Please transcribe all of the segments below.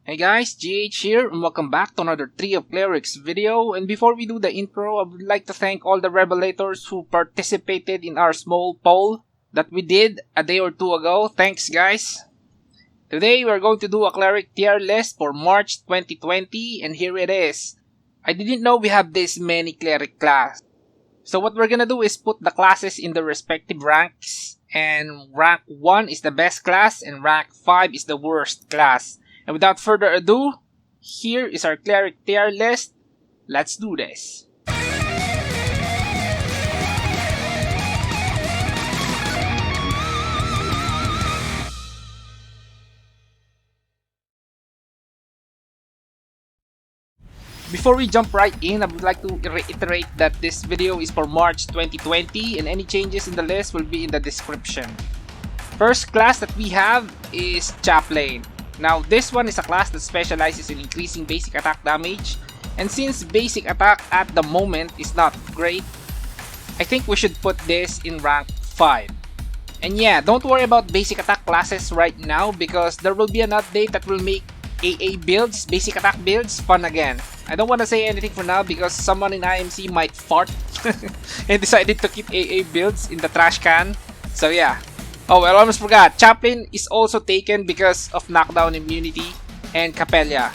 Hey guys, GH here and welcome back to another 3 of Cleric's video. And before we do the intro, I would like to thank all the Revelators who participated in our small poll that we did a day or two ago. Thanks guys! Today we're going to do a Cleric tier list for March 2020 and here it is. I didn't know we have this many Cleric class. So what we're gonna do is put the classes in the respective ranks, and rank 1 is the best class and rank 5 is the worst class. And without further ado, here is our Cleric tier list. Let's do this. Before we jump right in, I would like to reiterate that this video is for March 2020 and any changes in the list will be in the description. First class that we have is Chaplain. Now this one is a class that specializes in increasing basic attack damage, and since basic attack at the moment is not great, I think we should put this in rank 5. And yeah, don't worry about basic attack classes right now because there will be an update that will make AA builds, basic attack builds, fun again. I don't want to say anything for now because someone in IMC might fart and decided to keep AA builds in the trash can. So yeah. Oh, I almost forgot. Chaplain is also taken because of knockdown immunity and Capella,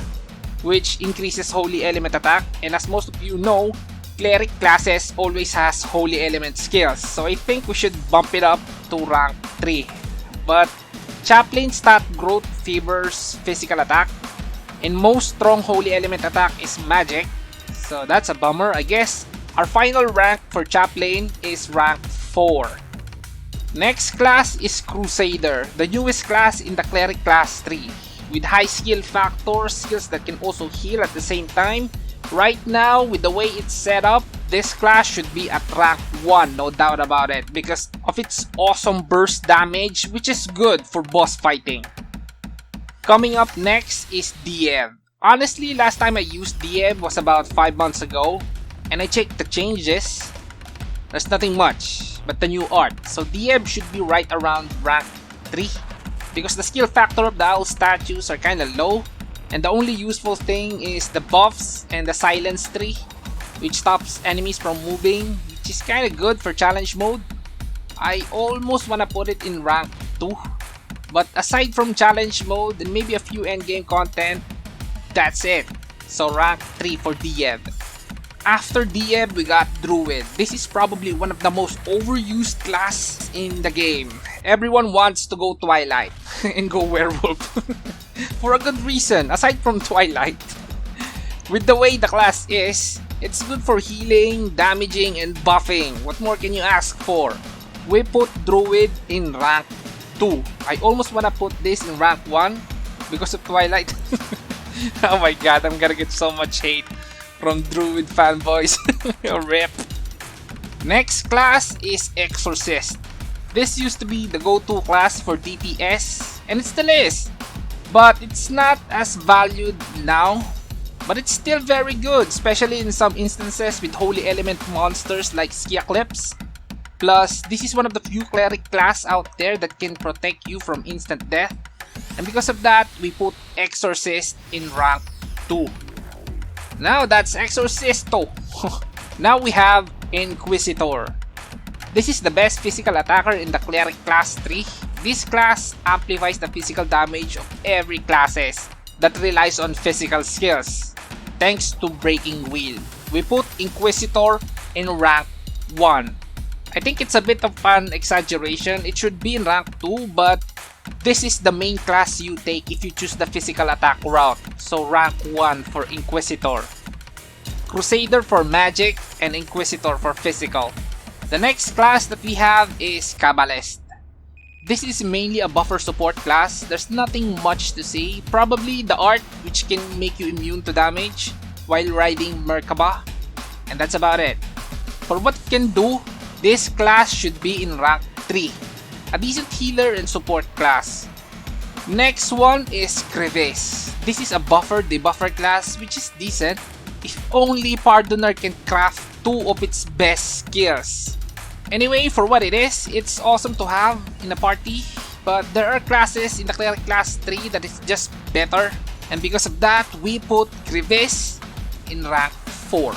which increases holy element attack. And as most of you know, Cleric classes always has holy element skills. So I think we should bump it up to rank 3. But Chaplain stat growth favors physical attack, and most strong holy element attack is magic. So that's a bummer. I guess our final rank for Chaplain is rank 4. Next class is Crusader, the newest class in the Cleric class 3. With high skill factor, skills that can also heal at the same time. Right now, with the way it's set up, this class should be at rank 1, no doubt about it, because of its awesome burst damage, which is good for boss fighting. Coming up next is Diev. Honestly, last time I used Diev was about 5 months ago, and I checked the changes. There's nothing much but the new art, so Diev should be right around rank 3 because the skill factor of the owl statues are kinda low, and the only useful thing is the buffs and the silence tree, which stops enemies from moving, which is kinda good for challenge mode. I almost wanna put it in rank 2, but aside from challenge mode and maybe a few endgame content, that's it. So rank 3 for Diev. After Diev, we got Druid. This is probably one of the most overused classes in the game. Everyone wants to go Twilight and go Werewolf. For a good reason, aside from Twilight. With the way the class is, it's good for healing, damaging, and buffing. What more can you ask for? We put Druid in rank 2. I almost wanna put this in rank 1 because of Twilight. Oh my god, I'm gonna get so much hate from Druid fanboys. RIP. Next class is Exorcist. This used to be the go-to class for DPS, and it still is. But it's not as valued now. But it's still very good, especially in some instances with holy element monsters like Skiaclips. Plus, this is one of the few Cleric class out there that can protect you from instant death. And because of that, we put Exorcist in rank 2. Now that's Exorcisto. Now we have Inquisitor. This is the best physical attacker in the Cleric class 3. This class amplifies the physical damage of every classes that relies on physical skills, thanks to Breaking Wheel. We put Inquisitor in rank 1. I think it's a bit of an exaggeration. It should be in rank 2, but this is the main class you take if you choose the physical attack route, so rank 1 for Inquisitor. Crusader for magic and Inquisitor for physical. The next class that we have is Kabbalist. This is mainly a buffer support class. There's nothing much to say. Probably the art, which can make you immune to damage while riding Merkaba, and that's about it. For what it can do, this class should be in rank 3. A decent healer and support class. Next one is Crevice. This is a buffer debuffer class which is decent if only Pardoner can craft 2 of its best skills. Anyway, for what it is, it's awesome to have in a party, but there are classes in the Cleric class 3 that is just better. And because of that, we put crevice in rank 4.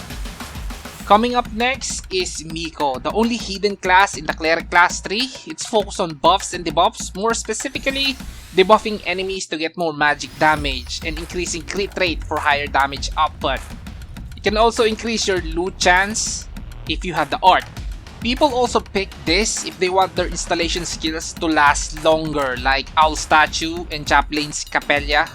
Coming up next is Miko, the only hidden class in the Cleric class tree. It's focused on buffs and debuffs, more specifically debuffing enemies to get more magic damage and increasing crit rate for higher damage output. You can also increase your loot chance if you have the art. People also pick this if they want their installation skills to last longer, like Owl Statue and Chaplain's Capella.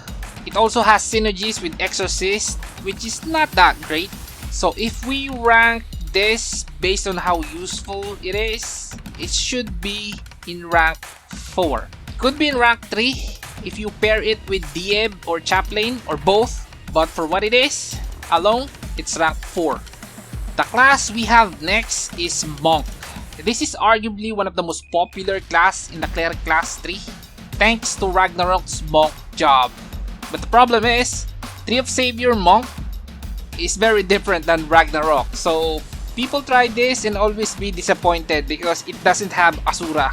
It also has synergies with Exorcist, which is not that great. So if we rank this based on how useful it is, it should be in rank 4. Could be in rank 3 if you pair it with Dieb or Chaplain or both, but for what it is alone, it's rank 4. The class we have next is Monk. This is arguably one of the most popular class in the Cleric class tree, thanks to Ragnarok's Monk job. But the problem is, Tree of Savior Monk is very different than Ragnarok, so people try this and always be disappointed because it doesn't have Asura.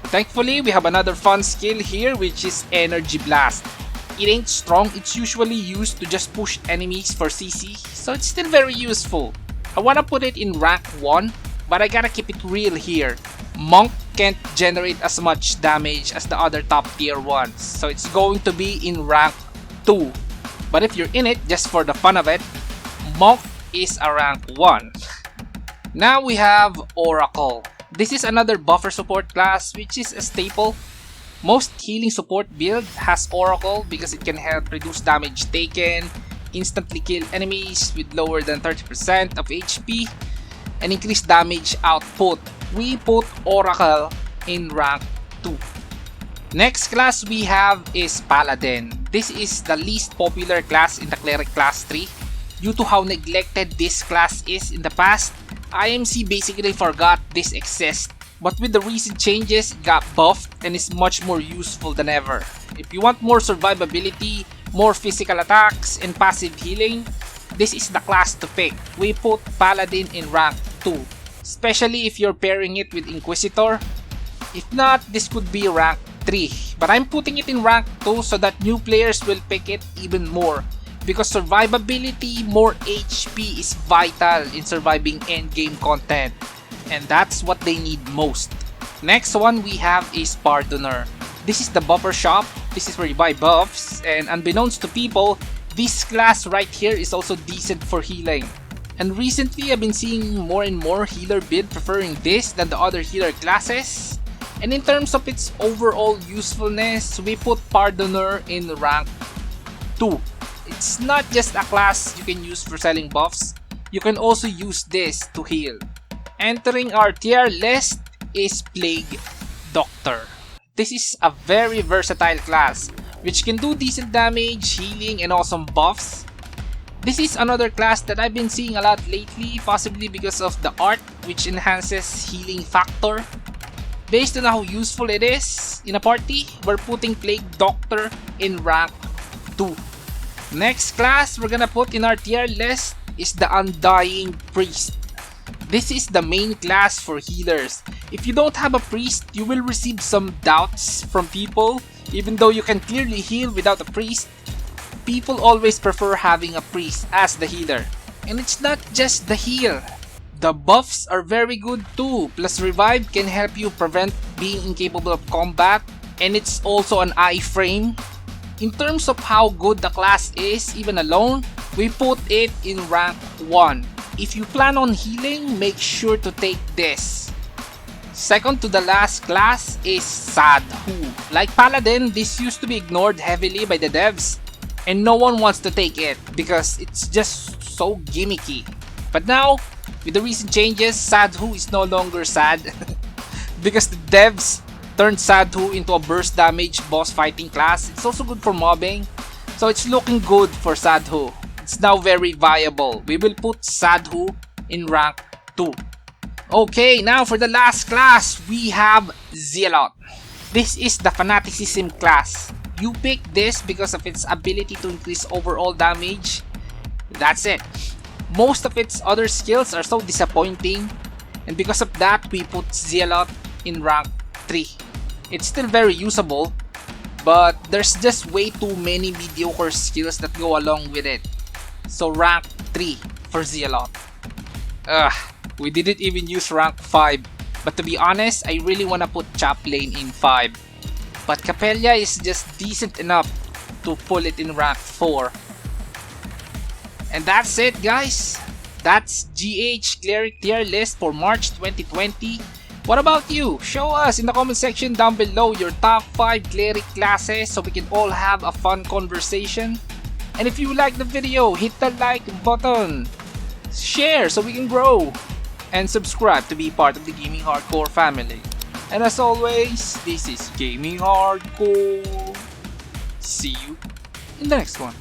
Thankfully, we have another fun skill here, which is Energy Blast. It ain't strong, it's usually used to just push enemies for CC, so it's still very useful. I wanna put it in rank 1, but I gotta keep it real here. Monk can't generate as much damage as the other top tier ones, so it's going to be in rank 2. But if you're in it just for the fun of it, Monk is a rank 1. Now we have Oracle. This is another buffer support class, which is a staple. Most healing support build has Oracle because it can help reduce damage taken, instantly kill enemies with lower than 30% of HP, and increase damage output. We put Oracle in rank 2. Next class we have is Paladin. This is the least popular class in the Cleric class tree. Due to how neglected this class is in the past, IMC basically forgot this exists. But with the recent changes, it got buffed and is much more useful than ever. If you want more survivability, more physical attacks, and passive healing, this is the class to pick. We put Paladin in rank 2, especially if you're pairing it with Inquisitor. If not, this could be rank 3, but I'm putting it in rank 2 so that new players will pick it even more, because survivability, more HP is vital in surviving endgame content, and that's what they need most. Next one we have is Pardoner. This is the buffer shop. This is where you buy buffs, and unbeknownst to people, this class right here is also decent for healing. And recently I've been seeing more and more healer build preferring this than the other healer classes. And in terms of its overall usefulness, we put Pardoner in rank 2. It's not just a class you can use for selling buffs, you can also use this to heal. Entering our tier list is Plague Doctor. This is a very versatile class, which can do decent damage, healing, and awesome buffs. This is another class that I've been seeing a lot lately, possibly because of the art, which enhances healing factor. Based on how useful it is in a party, we're putting Plague Doctor in rank 2. Next class we're gonna put in our tier list is the Undying Priest. This is the main class for healers. If you don't have a priest, you will receive some doubts from people. Even though you can clearly heal without a priest, people always prefer having a priest as the healer. And it's not just the heal. The buffs are very good too, plus revive can help you prevent being incapable of combat, and it's also an iframe. In terms of how good the class is, even alone, we put it in rank 1. If you plan on healing, make sure to take this. Second to the last class is Sadhu. Like Paladin, this used to be ignored heavily by the devs, and no one wants to take it because it's just so gimmicky. But now, with the recent changes, Sadhu is no longer sad because the devs turned Sadhu into a burst damage boss fighting class. It's also good for mobbing, so it's looking good for Sadhu. It's now very viable. We will put Sadhu in rank 2. Okay, now for the last class, we have Zealot. This is the Fanaticism class. You pick this because of its ability to increase overall damage. That's it. Most of its other skills are so disappointing, and because of that, we put Zealot in rank 3. It's still very usable, but there's just way too many mediocre skills that go along with it. So rank 3 for Zealot. Ugh, we didn't even use rank 5, but to be honest, I really wanna put Chaplain in 5. But Capella is just decent enough to pull it in rank 4. And that's it, guys. That's GH Cleric tier list for March 2020. What about you? Show us in the comment section down below your top 5 Cleric classes so we can all have a fun conversation. And if you like the video, hit the like button, share so we can grow, and subscribe to be part of the Gaming Hardcore family. And as always, this is Gaming Hardcore. See you in the next one.